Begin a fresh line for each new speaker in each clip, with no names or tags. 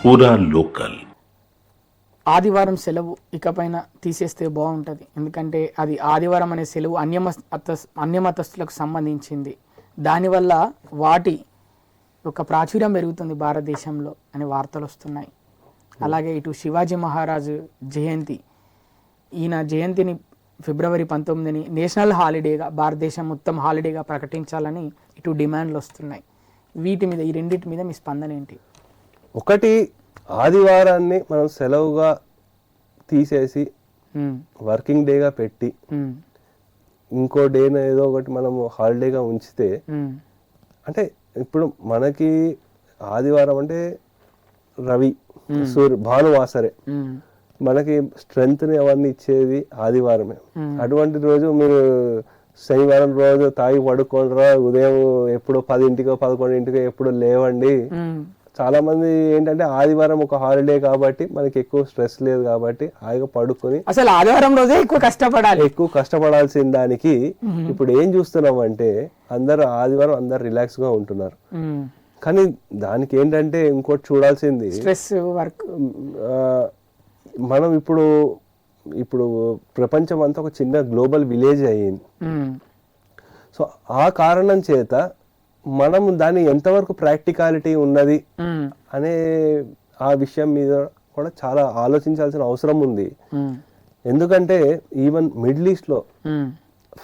పూరా లోకల్.
ఆదివారం సెలవు ఇకపైన తీసేస్తే బాగుంటుంది. ఎందుకంటే అది ఆదివారం అనే సెలవు అన్యమతస్థులకు సంబంధించింది. దానివల్ల వాటి ఒక ప్రాచుర్యం పెరుగుతుంది భారతదేశంలో అనే వార్తలు వస్తున్నాయి. అలాగే ఇటు శివాజీ మహారాజు జయంతి, ఈయన జయంతిని ఫిబ్రవరి 19ని నేషనల్ హాలిడేగా భారతదేశం మొత్తం హాలిడేగా ప్రకటించాలని ఇటు డిమాండ్లు వస్తున్నాయి. వీటి మీద, ఈ రెండింటి మీద మీ స్పందన ఏంటి?
ఒకటి, ఆదివారాన్ని మనం సెలవుగా తీసేసి వర్కింగ్ డేగా పెట్టి ఇంకో డేని ఏదో ఒకటి మనము హాలిడేగా ఉంచితే, అంటే ఇప్పుడు మనకి ఆదివారం అంటే రవి భానువాసరే, మనకి స్ట్రెంగ్త్ని అవన్నీ ఇచ్చేది ఆదివారమే. అటువంటి రోజు మీరు శనివారం రోజు తాగి పడుకోండిరా, ఉదయం ఎప్పుడో 10ంటికో 11ంటికో ఎప్పుడో లేవండి. చాలా మంది ఏంటంటే ఆదివారం ఒక హాలిడే కాబట్టి మనకి ఎక్కువ స్ట్రెస్ లేదు కాబట్టి హాయిగా పడుకొని,
అసలు ఆదివారం రోజే ఎక్కువ
కష్టపడాల్సిన దానికి ఇప్పుడు ఏం చూస్తున్నాం అంటే అందరూ ఆదివారం అందరు రిలాక్స్ గా ఉంటున్నారు. కానీ దానికి ఏంటంటే ఇంకోటి చూడాల్సింది
స్ట్రెస్ వర్క్.
మనం ఇప్పుడు ప్రపంచం అంతా ఒక చిన్న గ్లోబల్ విలేజ్ అయ్యింది. సో ఆ కారణం చేత మనం దాని ఎంతవరకు ప్రాక్టికాలిటీ ఉన్నది అనే ఆ విషయం మీద కూడా చాలా ఆలోచించాల్సిన అవసరం ఉంది. ఎందుకంటే ఈవెన్ మిడిల్ ఈస్ట్ లో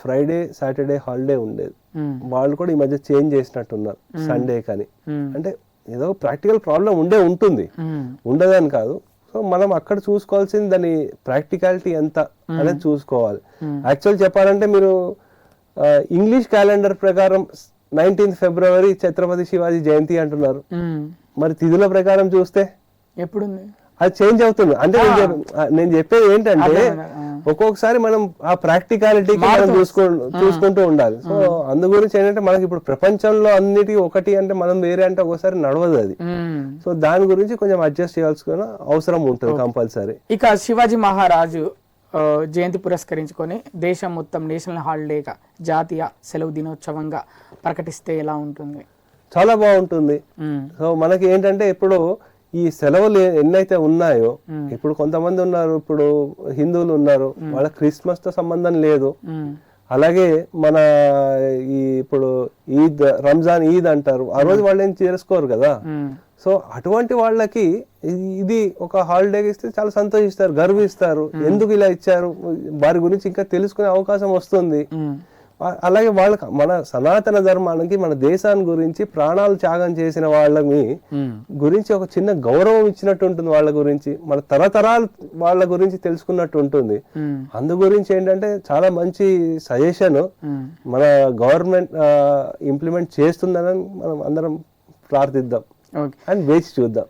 ఫ్రైడే సాటర్డే హాలిడే ఉండేది, వాళ్ళు కూడా ఈ మధ్య చేంజ్ చేసినట్టున్నారు సండే కానీ. అంటే ఏదో ప్రాక్టికల్ ప్రాబ్లం ఉంటుంది, ఉండదని కాదు. సో మనం అక్కడ చూసుకోవాల్సింది దాని ప్రాక్టికాలిటీ ఎంత అనేది చూసుకోవాలి. యాక్చువల్ చెప్పాలంటే మీరు ఇంగ్లీష్ క్యాలెండర్ ప్రకారం 19th ఫిబ్రవరి ఛత్రపతి శివాజీ జయంతి అంటున్నారు. మరి తిథుల ప్రకారం చూస్తే
ఎప్పుడుంది?
అది చేంజ్ అవుతుంది. అంటే నేను చెప్పేది ఏంటంటే ఒక్కొక్కసారి మనం ఆ ప్రాక్టికాలిటీకి మనం చూసుకుంటూ ఉండాలి. సో అందు గురించి ఏంటంటే మనకి ఇప్పుడు ప్రపంచంలో అన్నిటి ఒకటి అంటే మనం వేరే అంటే ఒకసారి నడవదు అది. సో దాని గురించి కొంచెం అడ్జస్ట్ చేయాల్సిన అవసరం ఉంటుంది కంపల్సరీ.
ఇక శివాజీ మహారాజు జయంతి పురస్కరించుకొని దేశం మొత్తం నేషనల్ హాలిడేగా, జాతీయ సెలవు దినోత్సవంగా ప్రకటిస్తే ఎలా ఉంటుంది?
చాలా బాగుంటుంది. సో మనకి ఏంటంటే ఇప్పుడు ఈ సెలవులు ఎన్నైతే ఉన్నాయో, ఇప్పుడు కొంతమంది ఉన్నారు, ఇప్పుడు హిందువులు ఉన్నారు, వాళ్ళ క్రిస్మస్ తో సంబంధం లేదు. అలాగే మన ఇప్పుడు రంజాన్ ఈద్ అంటారు, ఆ రోజు వాళ్ళు ఏం చేసుకోరు కదా. సో అటువంటి వాళ్ళకి ఇది ఒక హాలిడే ఇస్తే చాలా సంతోషిస్తారు, గర్విస్తారు. ఎందుకు ఇలా ఇచ్చారు, వారి గురించి ఇంకా తెలుసుకునే అవకాశం వస్తుంది. అలాగే వాళ్ళకి మన సనాతన ధర్మానికి, మన దేశాన్ని గురించి ప్రాణాలు త్యాగం చేసిన వాళ్ళని గురించి ఒక చిన్న గౌరవం ఇచ్చినట్టు ఉంటుంది. వాళ్ళ గురించి మన తరతరాలు వాళ్ళ గురించి తెలుసుకున్నట్టు ఉంటుంది. అందు గురించి ఏంటంటే చాలా మంచి సజెషన్ మన గవర్నమెంట్ ఇంప్లిమెంట్ చేస్తుందని మనం అందరం ప్రార్థిద్దాం అండ్ వేచి చూద్దాం.